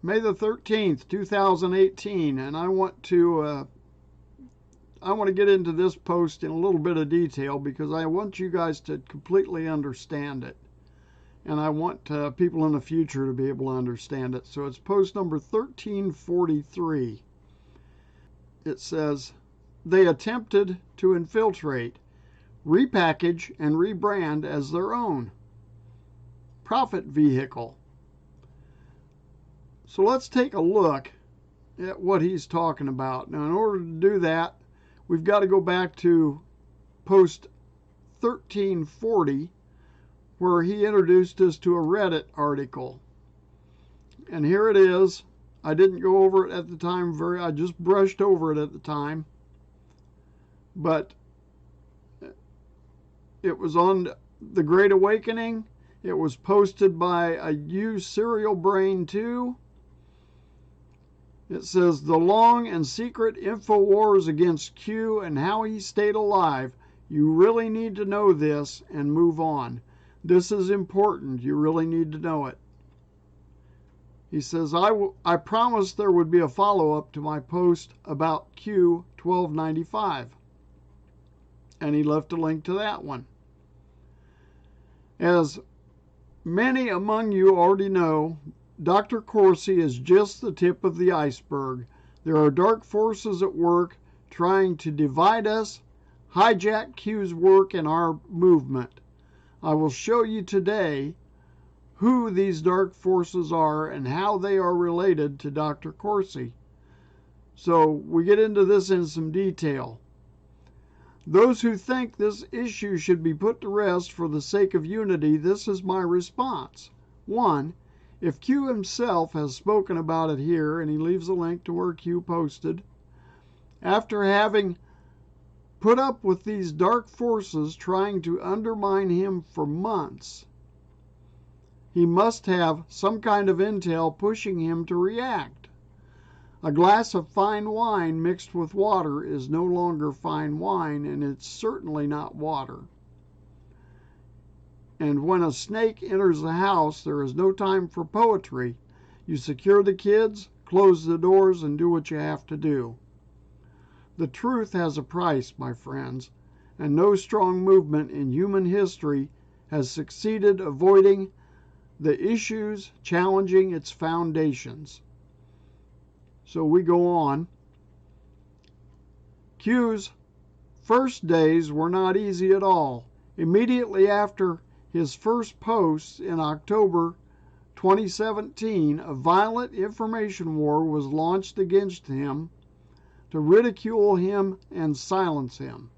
May the 13th, 2018, and I want to get into this post in a little bit of detail because I want you guys to completely understand it. And I want people in the future to be able to understand it. So it's post number 1343. It says, they attempted to infiltrate, repackage, and rebrand as their own profit vehicle. So let's take a look at what he's talking about. Now, in order to do that, we've got to go back to post 1340, where he introduced us to a Reddit article. And here it is. I didn't go over it at the time. I just brushed over it at the time. But it was on the Great Awakening. It was posted by a Serial Brain 2. It says, the long and secret info wars against Q and how he stayed alive. You really need to know this and move on. This is important. You really need to know it. He says, I promised there would be a follow-up to my post about Q 1295. And he left a link to that one. As many among you already know, Dr. Corsi is just the tip of the iceberg. There are dark forces at work trying to divide us, hijack Q's work and our movement. I will show you today who these dark forces are and how they are related to Dr. Corsi. So we get into this in some detail. Those who think this issue should be put to rest for the sake of unity, this is my response. 1. If Q himself has spoken about it here, and he leaves a link to where Q posted, after having put up with these dark forces trying to undermine him for months, he must have some kind of intel pushing him to react. A glass of fine wine mixed with water is no longer fine wine, and it's certainly not water. And when a snake enters the house, there is no time for poetry. You secure the kids, close the doors, and do what you have to do. The truth has a price, my friends, and no strong movement in human history has succeeded avoiding the issues challenging its foundations. So we go on. Q's first days were not easy at all. Immediately after his first post in October 2017, a violent information war was launched against him to ridicule him and silence him.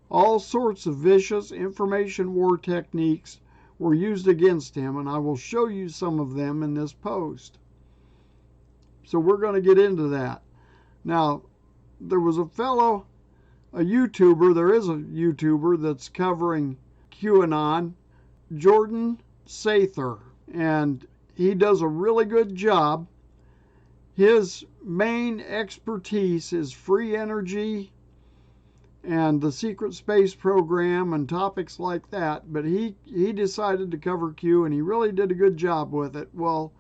All sorts of vicious information war techniques were used against him, and I will show you some of them in this post. So we're going to get into that. Now, there was a YouTuber, there is a YouTuber that's covering QAnon, Jordan Sather, and he does a really good job. His main expertise is free energy and the secret space program and topics like that, but he decided to cover Q, and he really did a good job with it. Well,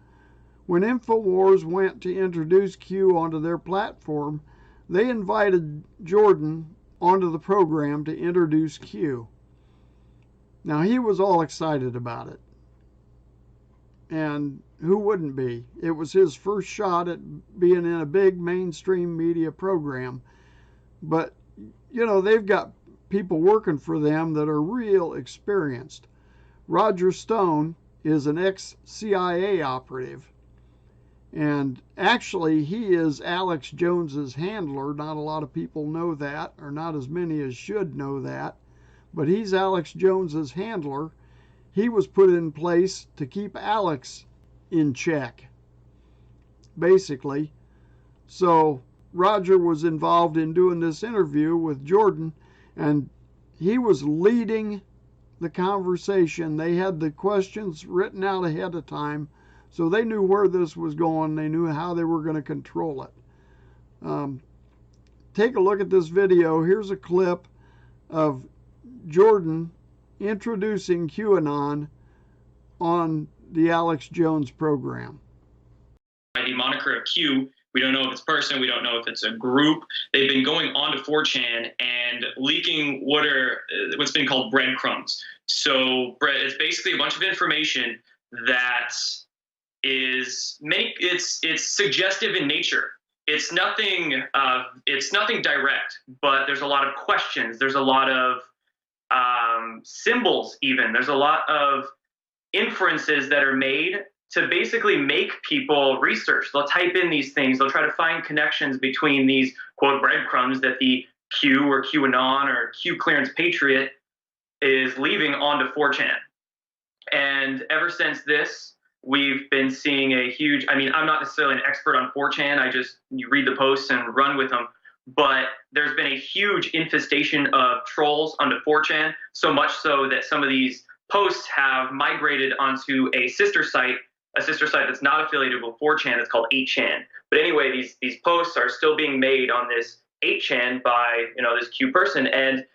when InfoWars went to introduce Q onto their platform, they invited Jordan onto the program to introduce Q. Now, he was all excited about it. And who wouldn't be? It was his first shot at being in a big mainstream media program. But, you know, they've got people working for them that are real experienced. Roger Stone is an ex-CIA operative. And actually, he is Alex Jones's handler. Not a lot of people know that, or not as many as should know that. But he's Alex Jones's handler. He was put in place to keep Alex in check, basically. So Roger was involved in doing this interview with Jordan, and he was leading the conversation. They had the questions written out ahead of time, so they knew where this was going. They knew how they were going to control it. Take a look at this video. Here's a clip of Jordan introducing QAnon on the Alex Jones program. the moniker of Q. We don't know if it's a person. We don't know if it's a group. They've been going on to 4chan and leaking what's been called breadcrumbs. So it's basically a bunch of information that it's suggestive in nature. It's nothing direct, but there's a lot of questions. There's a lot of symbols even. There's a lot of inferences that are made to basically make people research. They'll type in these things. They'll try to find connections between these, quote, breadcrumbs that the Q or QAnon or Q Clearance Patriot is leaving onto 4chan. And ever since this, we've been seeing a huge, I mean, I'm not necessarily an expert on 4chan. You read the posts and run with them. But there's been a huge infestation of trolls onto 4chan, so much so that some of these posts have migrated onto a sister site that's not affiliated with 4chan. It's called 8chan. But anyway, these posts are still being made on this 8chan by this Q person. And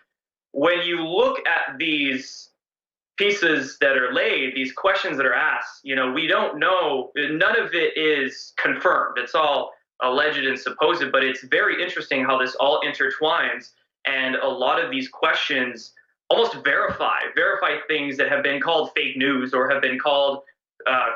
when you look at these pieces that are laid, these questions that are asked, we don't know. None of it is confirmed. It's all alleged and supposed, but it's very interesting how this all intertwines. And a lot of these questions almost verify things that have been called fake news or have been called,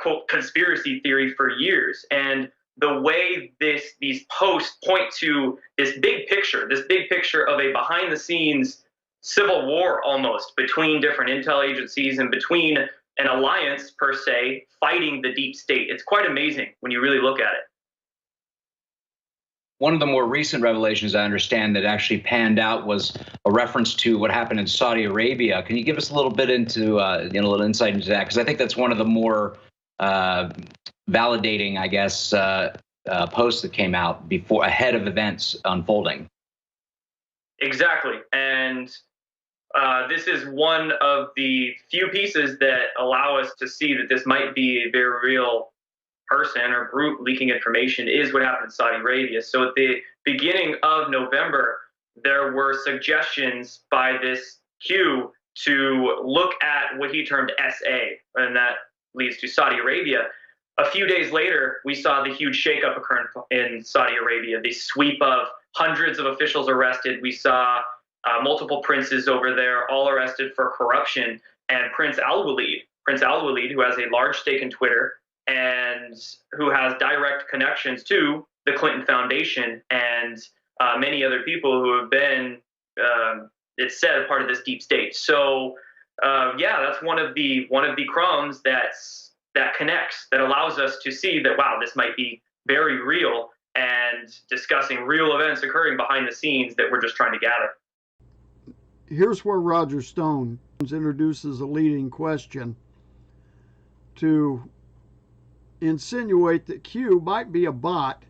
quote, conspiracy theory for years. And the way these posts point to this big picture of a behind the scenes civil war almost between different intel agencies and between an alliance per se fighting the deep state. It's quite amazing when you really look at it. One of the more recent revelations I understand that actually panned out was a reference to what happened in Saudi Arabia. Can you give us a little bit into, a little insight into that? Because I think that's one of the more validating, I guess, posts that came out ahead of events unfolding. Exactly. And this is one of the few pieces that allow us to see that this might be a very real person or group leaking information is what happened in Saudi Arabia. So at the beginning of November, there were suggestions by this Q to look at what he termed SA, and that leads to Saudi Arabia. A few days later, we saw the huge shakeup occur in Saudi Arabia, the sweep of hundreds of officials arrested. We saw multiple princes over there all arrested for corruption. And Prince Al-Walid, who has a large stake in Twitter and who has direct connections to the Clinton Foundation and many other people who have been, it's said, part of this deep state. So that's one of the crumbs that connects, that allows us to see that, wow, this might be very real and discussing real events occurring behind the scenes that we're just trying to gather. Here's where Roger Stone introduces a leading question to insinuate that Q might be a bot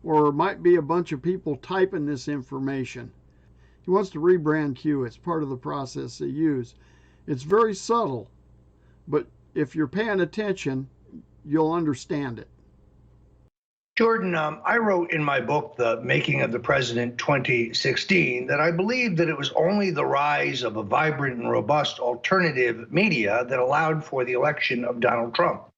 or might be a bunch of people typing this information. He wants to rebrand Q. It's part of the process they use. It's very subtle, but if you're paying attention, you'll understand it. Jordan, I wrote in my book, The Making of the President 2016, that I believed that it was only the rise of a vibrant and robust alternative media that allowed for the election of Donald Trump.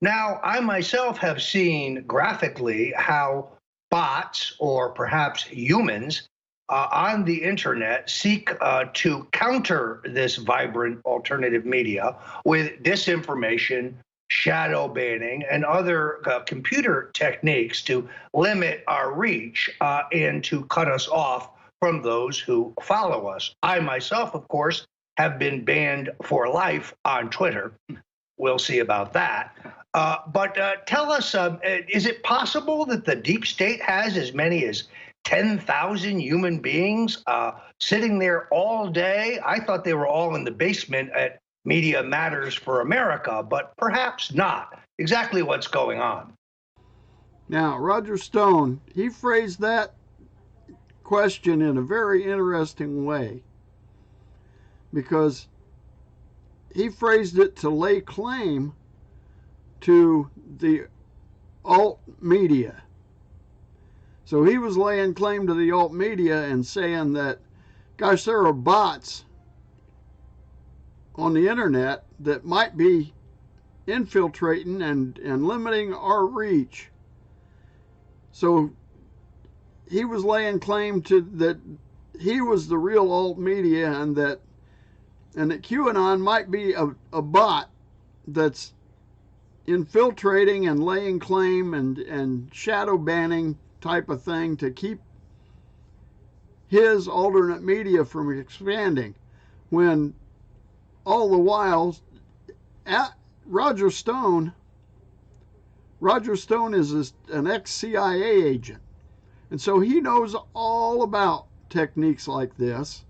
Now, I myself have seen graphically how bots, or perhaps humans, on the internet seek to counter this vibrant alternative media with disinformation, shadow banning, and other computer techniques to limit our reach and to cut us off from those who follow us. I myself, of course, have been banned for life on Twitter. We'll see about that. But tell us, is it possible that the deep state has as many as 10,000 human beings sitting there all day? I thought they were all in the basement at Media Matters for America, but perhaps not. Exactly what's going on? Now, Roger Stone, he phrased that question in a very interesting way, because he phrased it to lay claim to the alt media. So he was laying claim to the alt media and saying that, gosh, there are bots on the internet that might be infiltrating and limiting our reach. So he was laying claim to that he was the real alt media, and that QAnon might be a bot that's infiltrating and laying claim and shadow banning type of thing to keep his alternate media from expanding, when all the while Roger Stone is an ex-CIA agent, and so he knows all about techniques like this,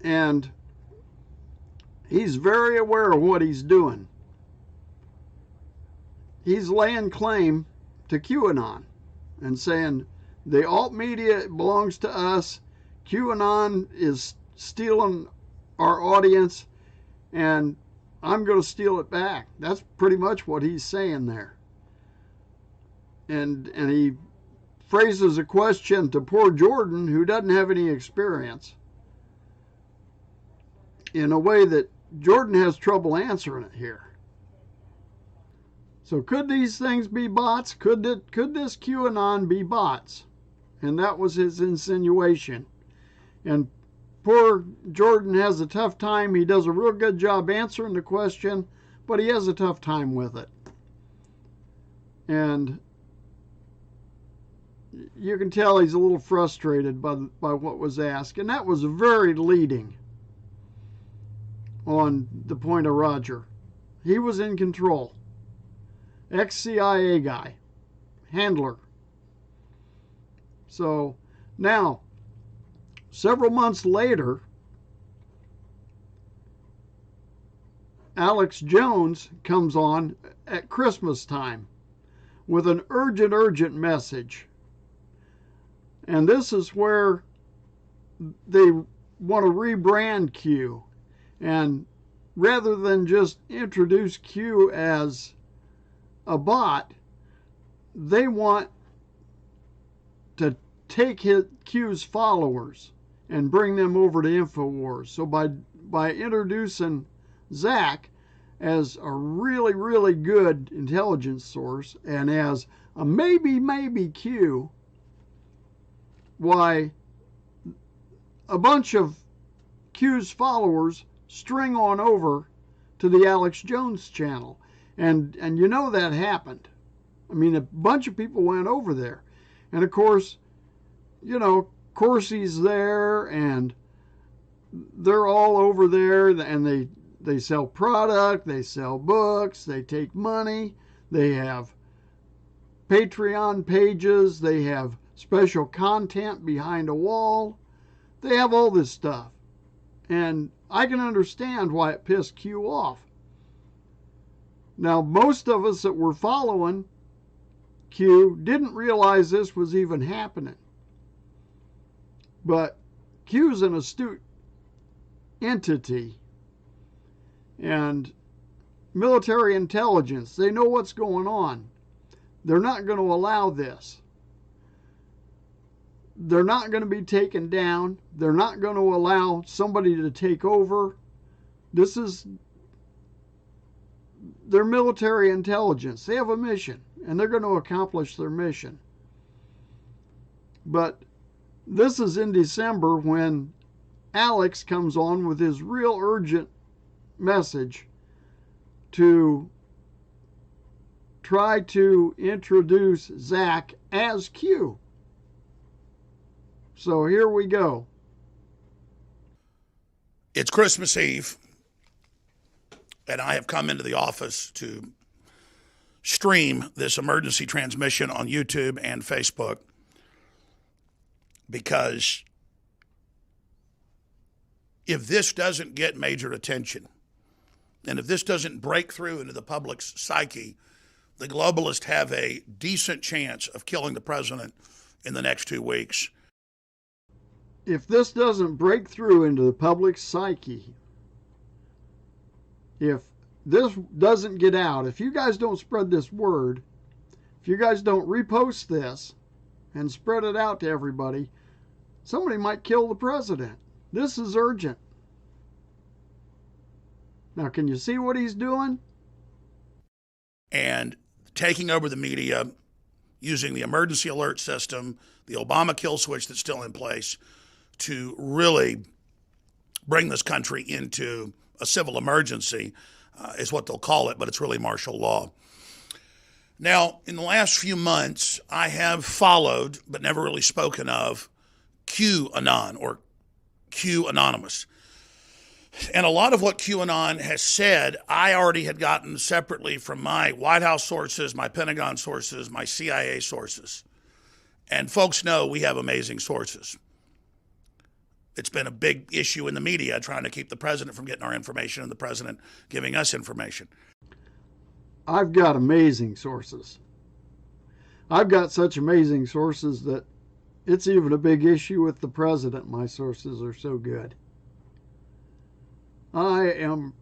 and he's very aware of what he's doing. He's laying claim to QAnon and saying the alt media belongs to us, QAnon is stealing our audience, and I'm going to steal it back. That's pretty much what he's saying there. And he phrases a question to poor Jordan, who doesn't have any experience, in a way that Jordan has trouble answering it here. So could these things be bots? Could this QAnon be bots? And that was his insinuation. And poor Jordan has a tough time. He does a real good job answering the question, but he has a tough time with it. And you can tell he's a little frustrated by what was asked. And that was very leading on the point of Roger. He was in control. Ex-CIA guy. Handler. So now, several months later, Alex Jones comes on at Christmas time with an urgent message. And this is where they want to rebrand Q. And rather than just introduce Q as a bot, they want to take Q's followers and bring them over to InfoWars. So by introducing Zach as a really good intelligence source and as a maybe Q, why a bunch of Q's followers string on over to the Alex Jones channel. And you know that happened. I mean, a bunch of people went over there. And of course, you know, Corsi's there, and they're all over there, and they sell product, they sell books, they take money, they have Patreon pages, they have special content behind a wall, they have all this stuff. And I can understand why it pissed Q off. Now, most of us that were following Q didn't realize this was even happening. But Q's an astute entity, and military intelligence, they know what's going on. They're not going to allow this. They're not going to be taken down. They're not going to allow somebody to take over. This is their military intelligence. They have a mission, and they're going to accomplish their mission. But this is in December when Alex comes on with his real urgent message to try to introduce Zach as Q. So here we go. It's Christmas Eve, and I have come into the office to stream this emergency transmission on YouTube and Facebook because if this doesn't get major attention, and if this doesn't break through into the public's psyche, the globalists have a decent chance of killing the president in the next 2 weeks. If this doesn't break through into the public's psyche, if this doesn't get out, if you guys don't spread this word, if you guys don't repost this and spread it out to everybody, somebody might kill the president. This is urgent. Now, can you see what he's doing? And taking over the media, using the emergency alert system, the Obama kill switch that's still in place, to really bring this country into a civil emergency, is what they'll call it, but it's really martial law. Now, in the last few months, I have followed, but never really spoken of, QAnon or Q Anonymous. And a lot of what QAnon has said, I already had gotten separately from my White House sources, my Pentagon sources, my CIA sources. And folks know we have amazing sources. It's been a big issue in the media trying to keep the president from getting our information and the president giving us information. I've got amazing sources. I've got such amazing sources that it's even a big issue with the president. My sources are so good. I am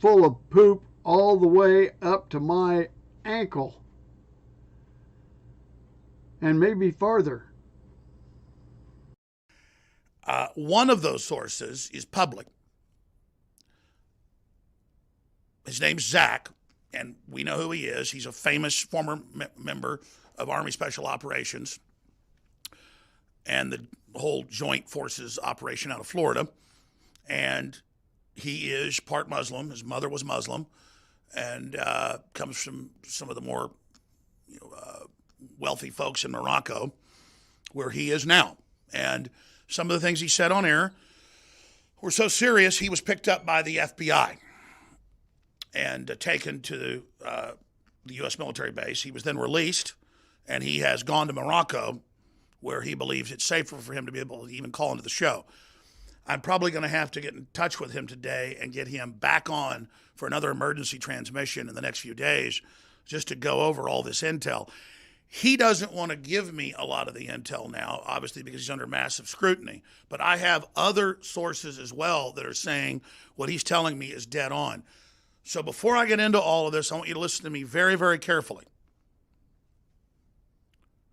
full of poop all the way up to my ankle. And maybe farther. One of those sources is public. His name's Zach, and we know who he is. He's a famous former member of Army Special Operations and the whole Joint Forces operation out of Florida. And he is part Muslim. His mother was Muslim, and comes from some of the more wealthy folks in Morocco, where he is now. And some of the things he said on air were so serious, he was picked up by the FBI and taken to the U.S. military base. He was then released, and he has gone to Morocco, where he believes it's safer for him to be able to even call into the show. I'm probably going to have to get in touch with him today and get him back on for another emergency transmission in the next few days, just to go over all this intel. He doesn't want to give me a lot of the intel now, obviously, because he's under massive scrutiny. But I have other sources as well that are saying what he's telling me is dead on. So before I get into all of this, I want you to listen to me very, very carefully.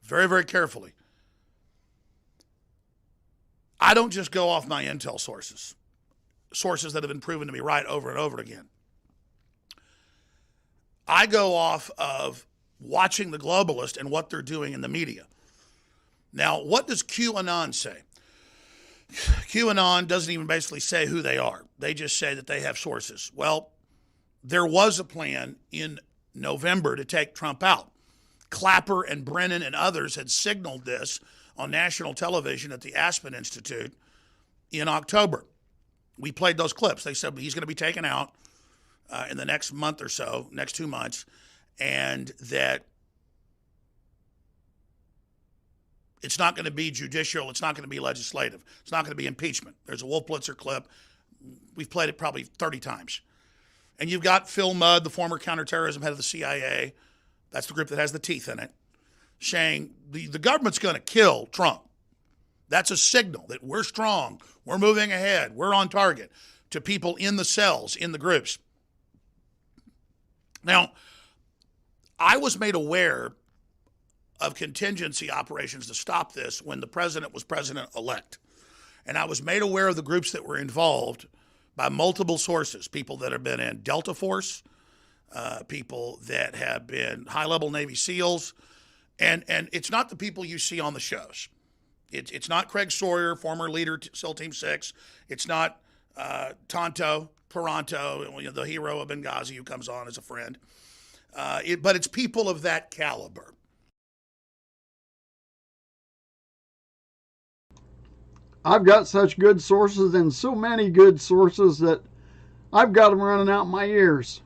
Very, very carefully. I don't just go off my intel sources that have been proven to be right over and over again. I go off of watching the globalists and what they're doing in the media. Now, what does QAnon say? QAnon doesn't even basically say who they are. They just say that they have sources. Well, there was a plan in November to take Trump out. Clapper and Brennan and others had signaled this on national television at the Aspen Institute in October. We played those clips. They said he's going to be taken out in the next month or so, next 2 months, and that it's not going to be judicial, it's not going to be legislative, it's not going to be impeachment. There's a Wolf Blitzer clip. We've played it probably 30 times. And you've got Phil Mudd, the former counterterrorism head of the CIA, that's the group that has the teeth in it, saying the government's going to kill Trump. That's a signal that we're strong, we're moving ahead, we're on target, to people in the cells, in the groups. Now, I was made aware of contingency operations to stop this when the president was president-elect. And I was made aware of the groups that were involved by multiple sources, people that have been in Delta Force, people that have been high-level Navy SEALs, and it's not the people you see on the shows. It's not Craig Sawyer, former leader, SEAL Team 6. It's not Tonto Peranto, the hero of Benghazi who comes on as a friend. But it's people of that caliber. I've got such good sources, and so many good sources that I've got them running out my ears.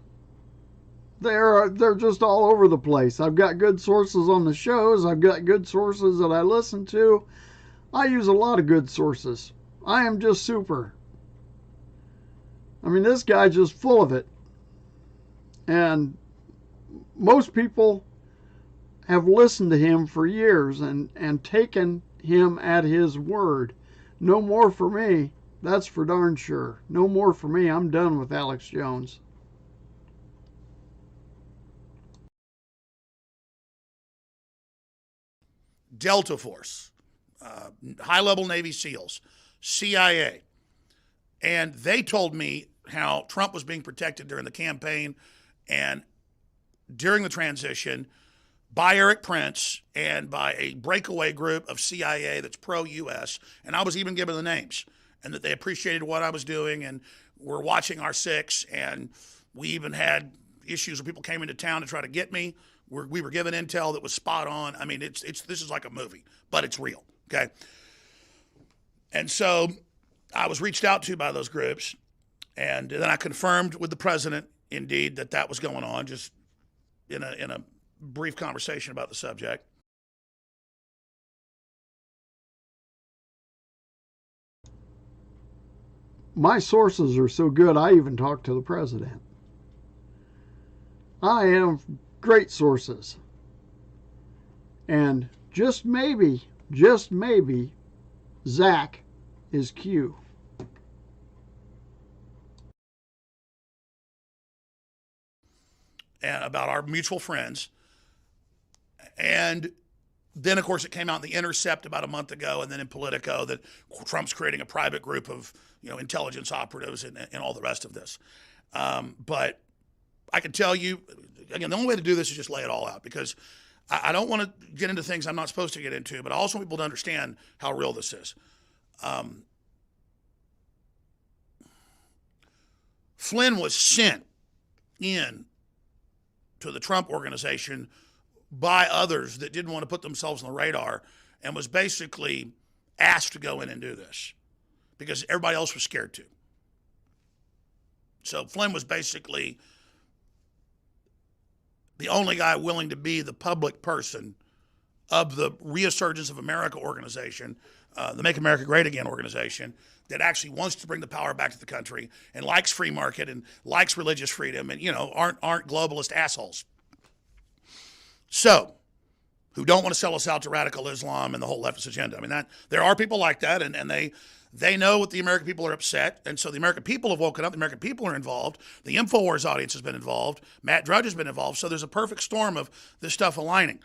They're just all over the place. I've got good sources on the shows. I've got good sources that I listen to. I use a lot of good sources. I am just super. I mean, this guy's just full of it. And most people have listened to him for years and taken him at his word. No more for me. That's for darn sure. No more for me. I'm done with Alex Jones. Delta Force, high-level Navy SEALs, CIA. And they told me how Trump was being protected during the campaign and during the transition by Eric Prince and by a breakaway group of CIA that's pro-U.S., and I was even given the names, and that they appreciated what I was doing and were watching our six, and we even had issues where people came into town to try to get me. We were given intel that was spot on. I mean, this is like a movie, but it's real, okay? And so I was reached out to by those groups, and then I confirmed with the president, indeed, that was going on, just in a brief conversation about the subject. My sources are so good, I even talked to the president. I have great sources. And just maybe, Zach is Q. And about our mutual friends. And then, of course, it came out in The Intercept about a month ago, and then in Politico that Trump's creating a private group of, intelligence operatives and all the rest of this. But I can tell you, again, the only way to do this is just lay it all out, because I don't want to get into things I'm not supposed to get into, but I also want people to understand how real this is. Flynn was sent in to the Trump organization by others that didn't want to put themselves on the radar, and was basically asked to go in and do this because everybody else was scared to. So Flynn was basically the only guy willing to be the public person of the Resurgence of America organization, the Make America Great Again organization, that actually wants to bring the power back to the country and likes free market and likes religious freedom and, aren't globalist assholes. So, who don't want to sell us out to radical Islam and the whole leftist agenda. I mean, there are people like that, and they know what the American people are upset, and so the American people have woken up, the American people are involved, the InfoWars audience has been involved, Matt Drudge has been involved, so there's a perfect storm of this stuff aligning.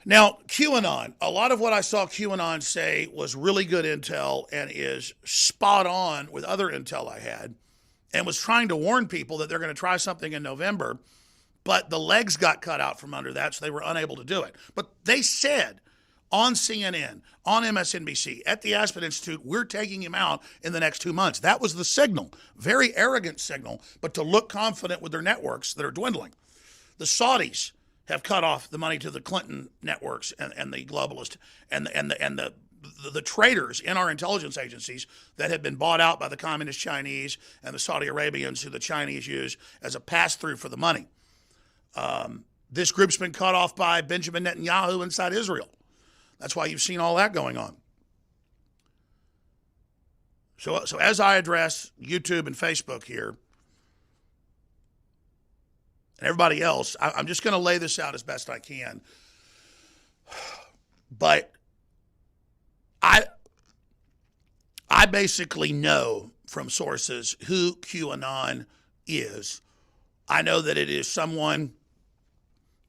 Now, QAnon, a lot of what I saw QAnon say was really good intel and is spot on with other intel I had, and was trying to warn people that they're going to try something in November, but the legs got cut out from under that, so they were unable to do it. But they said on CNN, on MSNBC, at the Aspen Institute, we're taking him out in the next 2 months. That was the signal. Very arrogant signal, but to look confident with their networks that are dwindling. The Saudis have cut off the money to the Clinton networks and the globalist and the traitors in our intelligence agencies that have been bought out by the communist Chinese and the Saudi Arabians, who the Chinese use as a pass-through for the money. This group's been cut off by Benjamin Netanyahu inside Israel. That's why you've seen all that going on. So as I address YouTube and Facebook here, and everybody else, I'm just going to lay this out as best I can. But I basically know from sources who QAnon is. I know that it is someone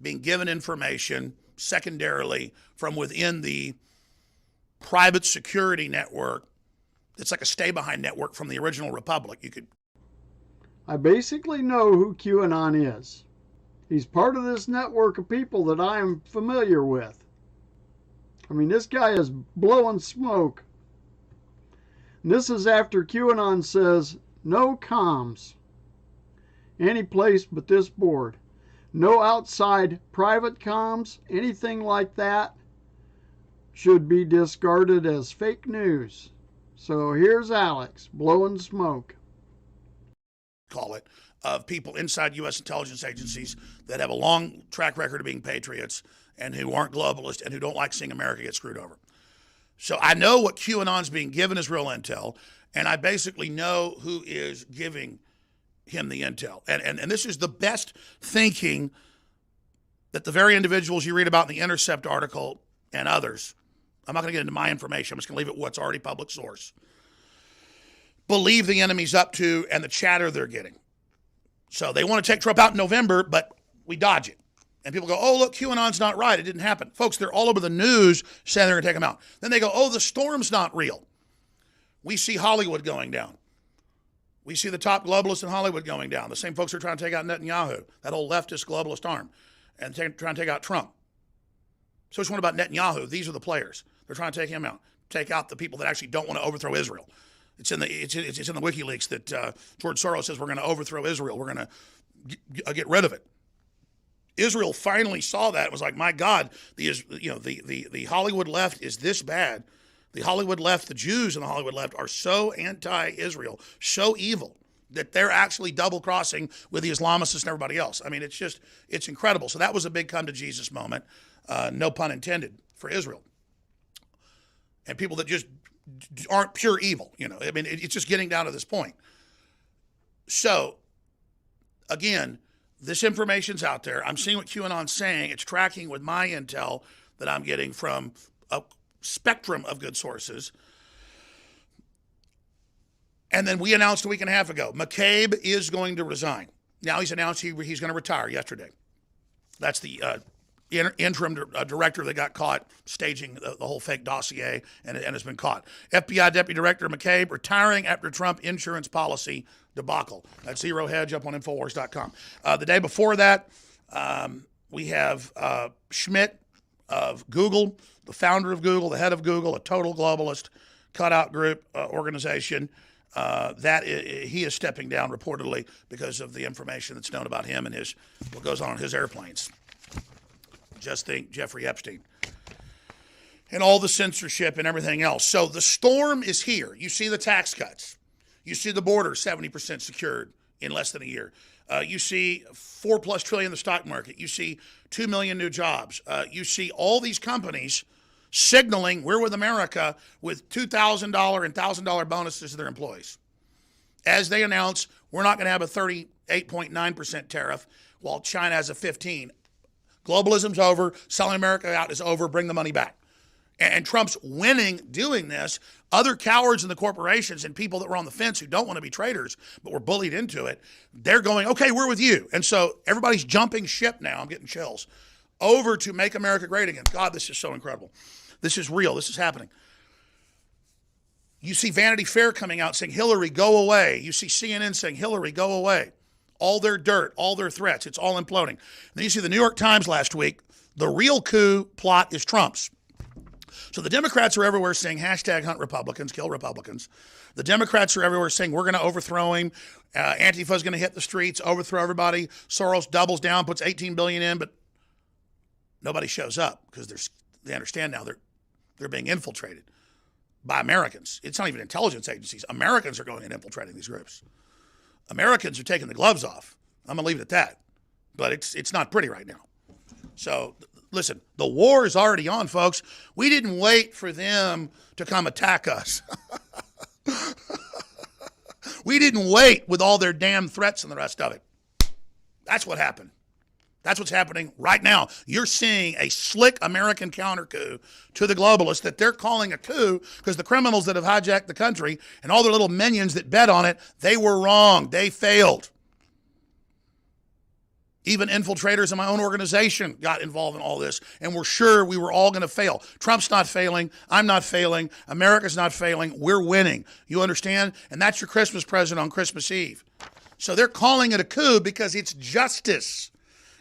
being given information secondarily from within the private security network. It's like a stay-behind network from the original Republic. I basically know who QAnon is. He's part of this network of people that I am familiar with. I mean, this guy is blowing smoke. And this is after QAnon says, no comms any place but this board. No outside private comms, anything like that, should be discarded as fake news. So here's Alex blowing smoke. Call it, of people inside U.S. intelligence agencies that have a long track record of being patriots and who aren't globalists and who don't like seeing America get screwed over. So I know what QAnon's being given is real intel, and I basically know who is giving him the intel. And this is the best thinking that the very individuals you read about in the Intercept article and others, I'm not going to get into my information, I'm just going to leave it what's already public source, believe the enemy's up to and the chatter they're getting. So they want to take Trump out in November, but we dodge it. And people go, oh, look, QAnon's not right. It didn't happen. Folks, they're all over the news saying they're going to take him out. Then they go, oh, the storm's not real. We see Hollywood going down. We see the top globalists in Hollywood going down. The same folks are trying to take out Netanyahu, that old leftist globalist arm, and trying to take out Trump. So it's one about Netanyahu. These are the players. They're trying to take him out, take out the people that actually don't want to overthrow Israel. It's in the WikiLeaks that George Soros says we're going to overthrow Israel. We're going to get rid of it. Israel finally saw that and was like, my God, the Hollywood left is this bad. The Hollywood left, the Jews in the Hollywood left are so anti-Israel, so evil, that they're actually double-crossing with the Islamists and everybody else. I mean, it's incredible. So that was a big come-to-Jesus moment, no pun intended, for Israel. And people that just aren't pure evil, I mean, it's just getting down to this point. So, again, this information's out there. I'm seeing what QAnon's saying. It's tracking with my intel that I'm getting from a spectrum of good sources. And then we announced a week and a half ago, McCabe is going to resign. Now he's announced he's going to retire yesterday. That's the interim director that got caught staging the whole fake dossier and has been caught. FBI Deputy Director McCabe retiring after Trump insurance policy debacle. That's Zero Hedge up on Infowars.com. The day before that, we have Schmidt of Google, the founder of Google, the head of Google, a total globalist cutout group organization. He is stepping down reportedly because of the information that's known about him and what goes on his airplanes. Just think Jeffrey Epstein. And all the censorship and everything else. So the storm is here. You see the tax cuts. You see the border 70% secured in less than a year. You see $4+ trillion in the stock market. You see 2 million new jobs. You see all these companies signaling we're with America with $2,000 and $1,000 bonuses to their employees. As they announce, we're not going to have a 38.9% tariff while China has a 15%. Globalism's over. Selling America out is over. Bring the money back. And Trump's winning doing this. Other cowards in the corporations and people that were on the fence who don't want to be traitors but were bullied into it, they're going, okay, we're with you. And so everybody's jumping ship now. I'm getting chills. Over to Make America Great Again. God, this is so incredible. This is real. This is happening. You see Vanity Fair coming out saying, Hillary, go away. You see CNN saying, Hillary, go away. All their dirt, all their threats, it's all imploding. And then you see the New York Times last week, the real coup plot is Trump's. So the Democrats are everywhere saying hashtag hunt Republicans, kill Republicans. The Democrats are everywhere saying we're going to overthrow him. Antifa's going to hit the streets, overthrow everybody. Soros doubles down, puts $18 billion in, but nobody shows up because they understand now they're being infiltrated by Americans. It's not even intelligence agencies. Americans are going and infiltrating these groups. Americans are taking the gloves off. I'm going to leave it at that. But it's not pretty right now. So, listen, the war is already on, folks. We didn't wait for them to come attack us. We didn't wait with all their damn threats and the rest of it. That's what happened. That's what's happening right now. You're seeing a slick American counter coup to the globalists that they're calling a coup because the criminals that have hijacked the country and all their little minions that bet on it, they were wrong. They failed. Even infiltrators in my own organization got involved in all this, and we're sure we were all going to fail. Trump's not failing. I'm not failing. America's not failing. We're winning. You understand? And that's your Christmas present on Christmas Eve. So they're calling it a coup because it's justice.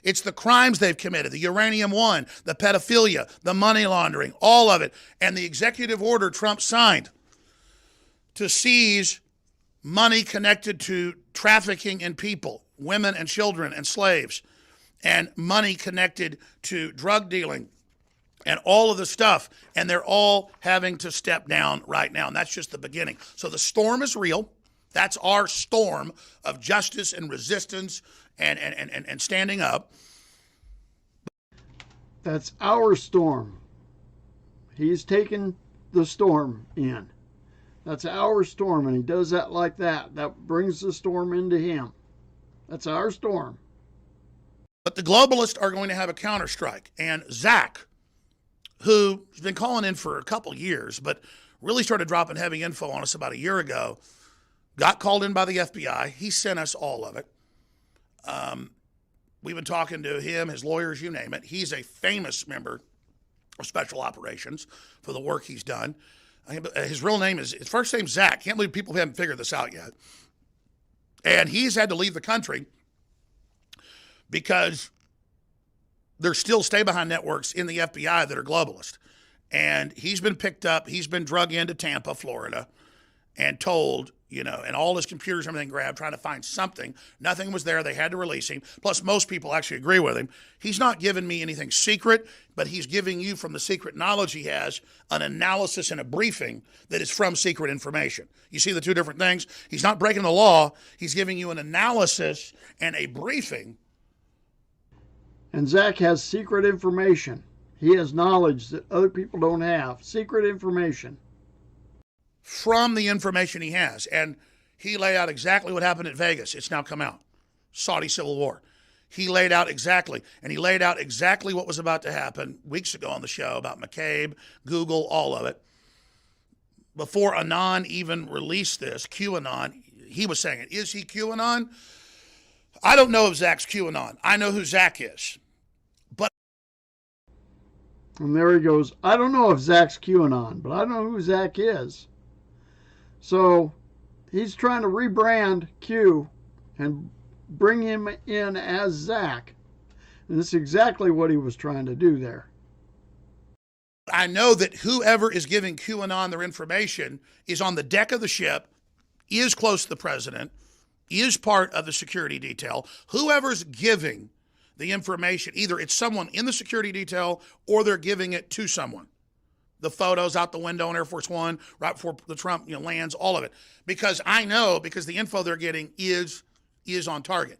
It's the crimes they've committed, the Uranium One, the pedophilia, the money laundering, all of it. And the executive order Trump signed to seize money connected to trafficking in people, women and children and slaves, and money connected to drug dealing and all of the stuff. And they're all having to step down right now. And that's just the beginning. So the storm is real. That's our storm of justice and resistance and standing up. That's our storm. He's taken the storm in. That's our storm, and he does that like that. That brings the storm into him. That's our storm. But the globalists are going to have a counterstrike. And Zach, who's been calling in for a couple years, but really started dropping heavy info on us about a year ago, got called in by the FBI. He sent us all of it. We've been talking to him, his lawyers, you name it. He's a famous member of Special Operations for the work he's done. His real name his first name's Zach. Can't believe people haven't figured this out yet. And he's had to leave the country because there's still stay-behind networks in the FBI that are globalist. And he's been picked up. He's been drug into Tampa, Florida, and told, and all his computers and everything grabbed, trying to find something. Nothing was there. They had to release him. Plus, most people actually agree with him. He's not giving me anything secret, but he's giving you, from the secret knowledge he has, an analysis and a briefing that is from secret information. You see the two different things? He's not breaking the law. He's giving you an analysis and a briefing. And Zach has secret information. He has knowledge that other people don't have. Secret information. From the information he has. And he laid out exactly what happened at Vegas. It's now come out. Saudi Civil War. He laid out exactly. And he laid out exactly what was about to happen weeks ago on the show about McCabe, Google, all of it. Before Anon even released this, QAnon, he was saying it. Is he QAnon? I don't know if Zach's QAnon. I know who Zach is. And there he goes. I don't know if Zach's QAnon, but I know who Zach is. So he's trying to rebrand Q and bring him in as Zach. And that's exactly what he was trying to do there. I know that whoever is giving QAnon their information is on the deck of the ship, is close to the president, is part of the security detail. Whoever's giving the information, either it's someone in the security detail or they're giving it to someone. The photos out the window on Air Force One right before the Trump lands, all of it. Because I know, because the info they're getting is on target.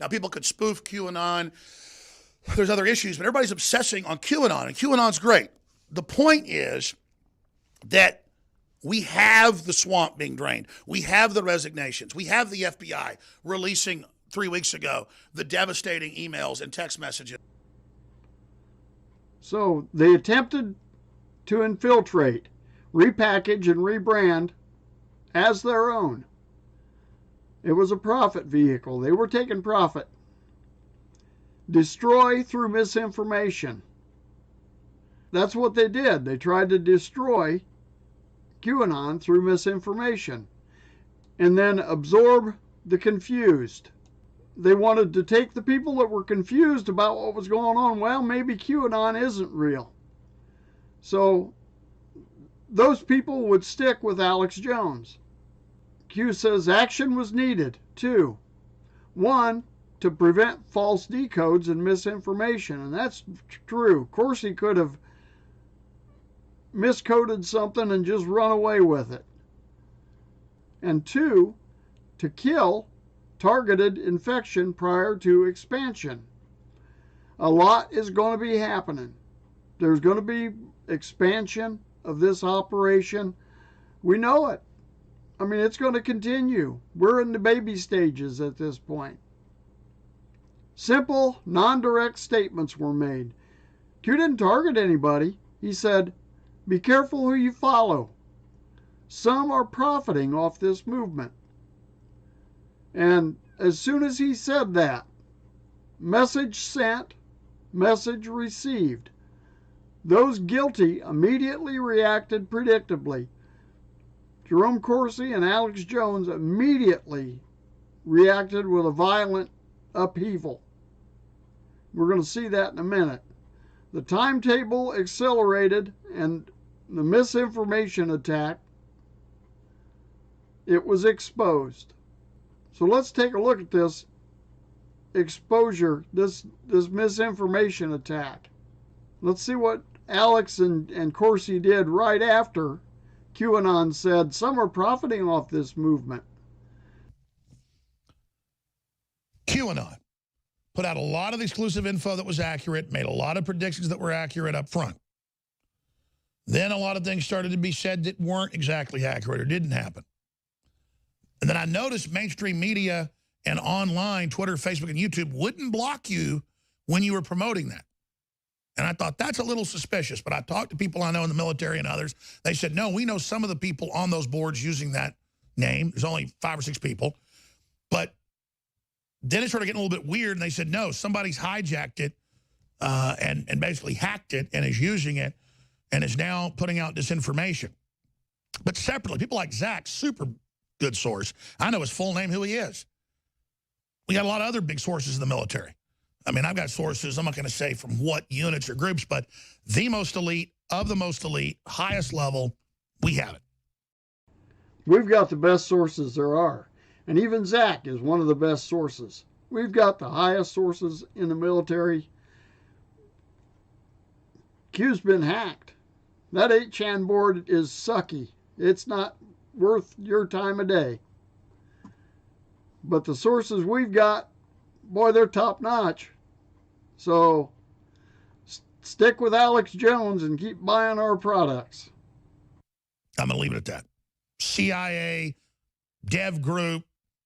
Now, people could spoof QAnon. There's other issues, but everybody's obsessing on QAnon, and QAnon's great. The point is that we have the swamp being drained. We have the resignations. We have the FBI releasing 3 weeks ago the devastating emails and text messages. So they attempted to infiltrate, repackage, and rebrand as their own. It was a profit vehicle. They were taking profit. Destroy through misinformation. That's what they did. They tried to destroy QAnon through misinformation and then absorb the confused. They wanted to take the people that were confused about what was going on. Well, maybe QAnon isn't real. So those people would stick with Alex Jones. Q says action was needed. 2, 1, to prevent false decodes and misinformation. And that's true. Of course, he could have miscoded something and just run away with it. And 2, to kill targeted infection prior to expansion. A lot is going to be happening. There's going to be expansion of this operation. We know it. I mean, it's going to continue. We're in the baby stages at this point. Simple, non-direct statements were made. Q didn't target anybody. He said, be careful who you follow. Some are profiting off this movement. And as soon as he said that, message sent, message received. Those guilty immediately reacted predictably. Jerome Corsi and Alex Jones immediately reacted with a violent upheaval. We're going to see that in a minute. The timetable accelerated, and the misinformation attack, it was exposed. So let's take a look at this exposure, this misinformation attack. Let's see what Alex and Corsi did right after QAnon said some are profiting off this movement. QAnon put out a lot of exclusive info that was accurate, made a lot of predictions that were accurate up front. Then a lot of things started to be said that weren't exactly accurate or didn't happen. And then I noticed mainstream media and online, Twitter, Facebook, and YouTube wouldn't block you when you were promoting that. And I thought, that's a little suspicious. But I talked to people I know in the military and others. They said, no, we know some of the people on those boards using that name. There's only 5 or 6 people. But then it started getting a little bit weird. And they said, no, somebody's hijacked it and basically hacked it and is using it and is now putting out disinformation. But separately, people like Zach, super good source. I know his full name, who he is. We got a lot of other big sources in the military. I mean, I've got sources, I'm not going to say from what units or groups, but the most elite, of the most elite, highest level, we have it. We've got the best sources there are. And even Zach is one of the best sources. We've got the highest sources in the military. Q's been hacked. That 8chan board is sucky. It's not worth your time of day. But the sources we've got, boy, they're top notch. So stick with Alex Jones and keep buying our products. I'm going to leave it at that. CIA, Dev Group,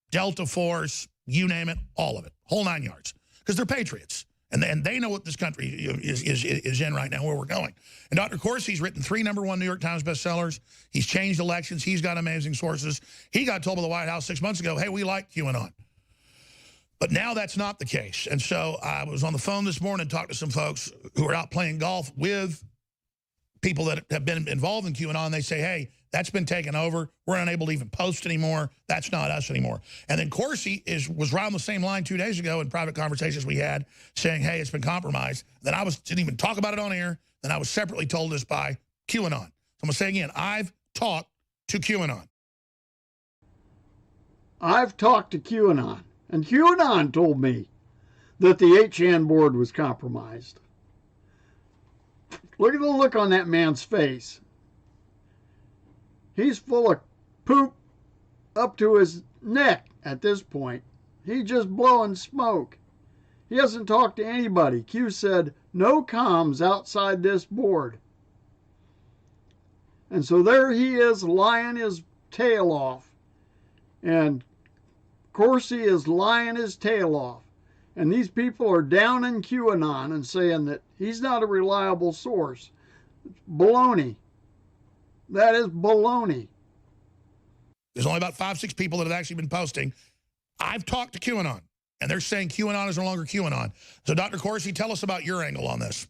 Delta Force, you name it, all of it, whole 9 yards, because they're patriots. And they know what this country is in right now, where we're going. And Dr. Corsi's written 3 #1 New York Times bestsellers. He's changed elections. He's got amazing sources. He got told by the White House 6 months ago, hey, we like QAnon. But now that's not the case. And so I was on the phone this morning and talked to some folks who are out playing golf with people that have been involved in QAnon. They say, hey, that's been taken over. We're unable to even post anymore. That's not us anymore. And then Corsi was right on the same line 2 days ago in private conversations we had saying, hey, it's been compromised. Then I didn't even talk about it on air. Then I was separately told this by QAnon. So I'm going to say again, I've talked to QAnon. I've talked to QAnon. And QAnon told me that the 8chan board was compromised. Look at the look on that man's face. He's full of poop up to his neck at this point. He's just blowing smoke. He hasn't talked to anybody. Q said, no comms outside this board. And so there he is lying his tail off. And Corsi is lying his tail off. And these people are down in QAnon and saying that he's not a reliable source. Baloney. That is baloney. There's only about 5, 6 people that have actually been posting. I've talked to QAnon, and they're saying QAnon is no longer QAnon. So, Dr. Corsi, tell us about your angle on this.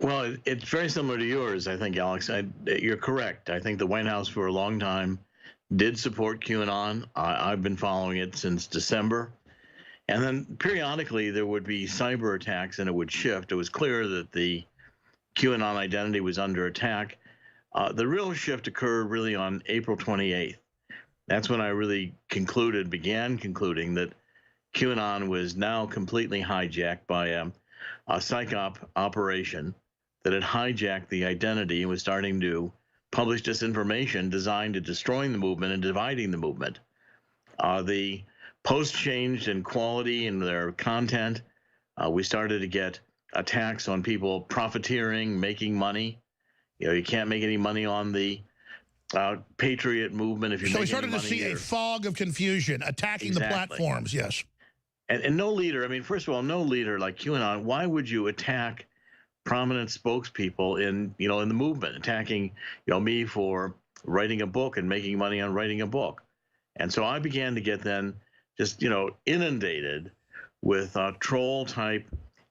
Well, it's very similar to yours, I think, Alex. You're correct. I think the White House for a long time did support QAnon. I've been following it since December. And then periodically there would be cyber attacks and it would shift. It was clear that the QAnon identity was under attack. The real shift occurred really on April 28th. That's when I really began concluding that QAnon was now completely hijacked by a psyop operation that had hijacked the identity and was starting to publish disinformation designed at destroying the movement and dividing the movement. The posts changed in quality and their content. We started to get attacks on people profiteering, making money. You know, you can't make any money on the patriot movement if you. So we started to see a fog of confusion attacking the platforms. Yes. And no leader. I mean, first of all, no leader like QAnon. Why would you attack prominent spokespeople in the movement, attacking me for writing a book and making money on writing a book? And so I began to get then just inundated with troll type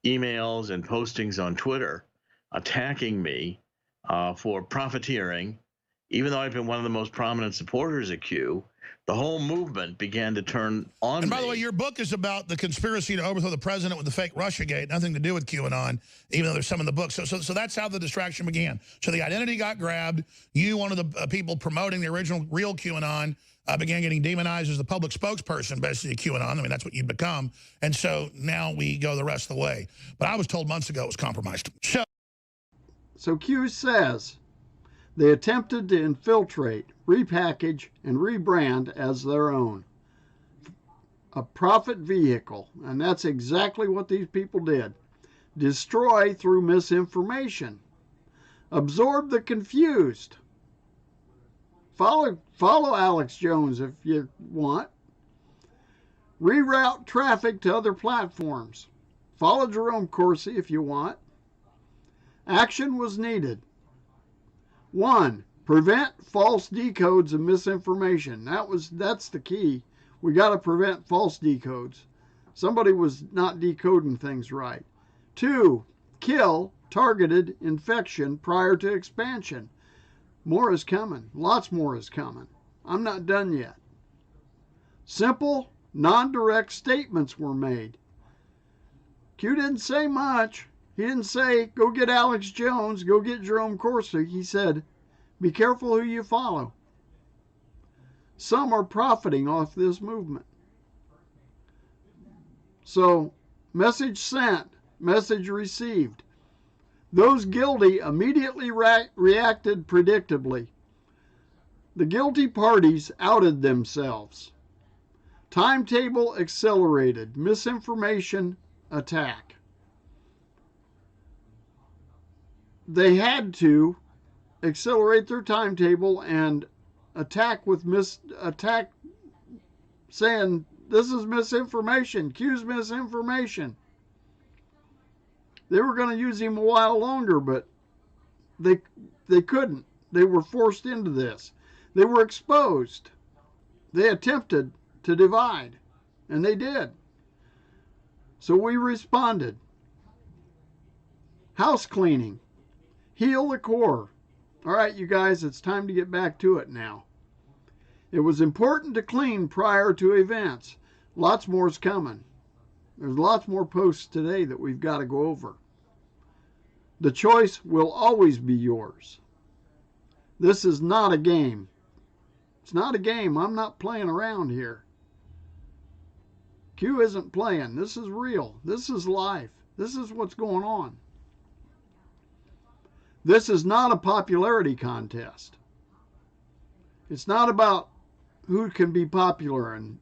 emails and postings on Twitter attacking me for profiteering. Even though I've been one of the most prominent supporters of Q, the whole movement began to turn on me. And by the way, your book is about the conspiracy to overthrow the president with the fake Russiagate, nothing to do with QAnon, even though there's some in the book. So that's how the distraction began. So the identity got grabbed. You, one of the people promoting the original real QAnon, began getting demonized as the public spokesperson, basically, QAnon. I mean, that's what you'd become. And so now we go the rest of the way. But I was told months ago it was compromised. So Q says they attempted to infiltrate, repackage, and rebrand as their own. A profit vehicle. And that's exactly what these people did. Destroy through misinformation. Absorb the confused. Follow Alex Jones if you want. Reroute traffic to other platforms. Follow Jerome Corsi if you want. Action was needed. 1. Prevent false decodes and misinformation. That's the key. We got to prevent false decodes. Somebody was not decoding things right. 2. Kill targeted infection prior to expansion. More is coming. Lots more is coming. I'm not done yet. Simple, Non-direct statements were made. Q didn't say much. He didn't say, go get Alex Jones, go get Jerome Corsi. He said, be careful who you follow. Some are profiting off this movement. So, message sent, message received. Those guilty immediately reacted predictably. The guilty parties outed themselves. Timetable accelerated. Misinformation attack. They had to accelerate their timetable and attack saying this is misinformation, Q's misinformation. They were going to use him a while longer, but they couldn't. They were forced into this. They were exposed. They attempted to divide, and they did. So we responded. House cleaning. Heal the core. All right, you guys, it's time to get back to it now. It was important to clean prior to events. Lots more is coming. There's lots more posts today that we've got to go over. The choice will always be yours. This is not a game. It's not a game. I'm not playing around here. Q isn't playing. This is real. This is life. This is what's going on. This is not a popularity contest. It's not about who can be popular and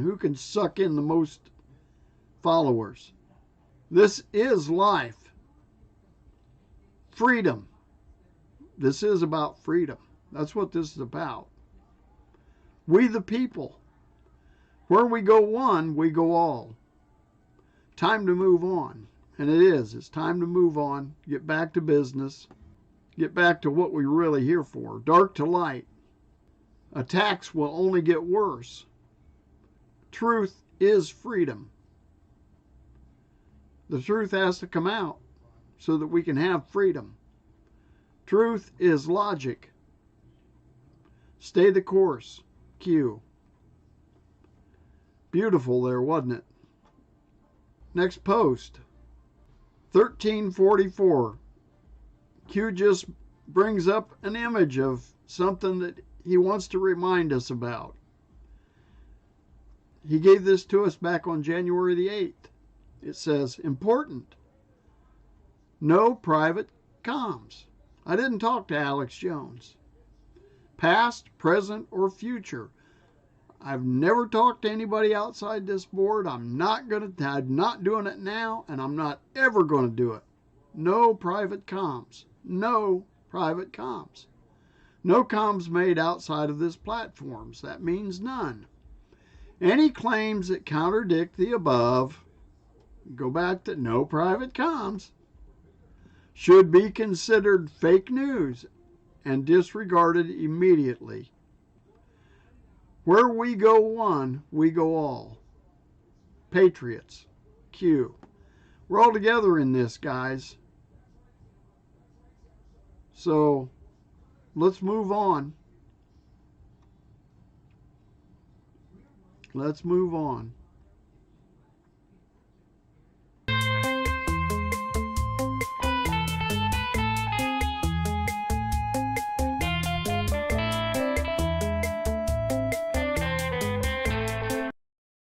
who can suck in the most followers. This is life. Freedom. This is about freedom. That's what this is about. We the people. Where we go one, we go all. Time to move on. And it is. It's time to move on. Get back to business. Get back to what we're really here for. Dark to light. Attacks will only get worse. Truth is freedom. The truth has to come out so that we can have freedom. Truth is logic. Stay the course. Q. Beautiful there, wasn't it? Next post. 1344. Q just brings up an image of something that he wants to remind us about. He gave this to us back on January the 8th. It says, important. No private comms. I didn't talk to Alex Jones. Past, present, or future. I've never talked to anybody outside this board. I'm not doing it now, and I'm not ever going to do it. No private comms. No private comms. No comms made outside of this platform. So that means none. Any claims that contradict the above, go back to no private comms, should be considered fake news and disregarded immediately. Where we go one, we go all. Patriots. Q. We're all together in this, guys. So, let's move on. Let's move on.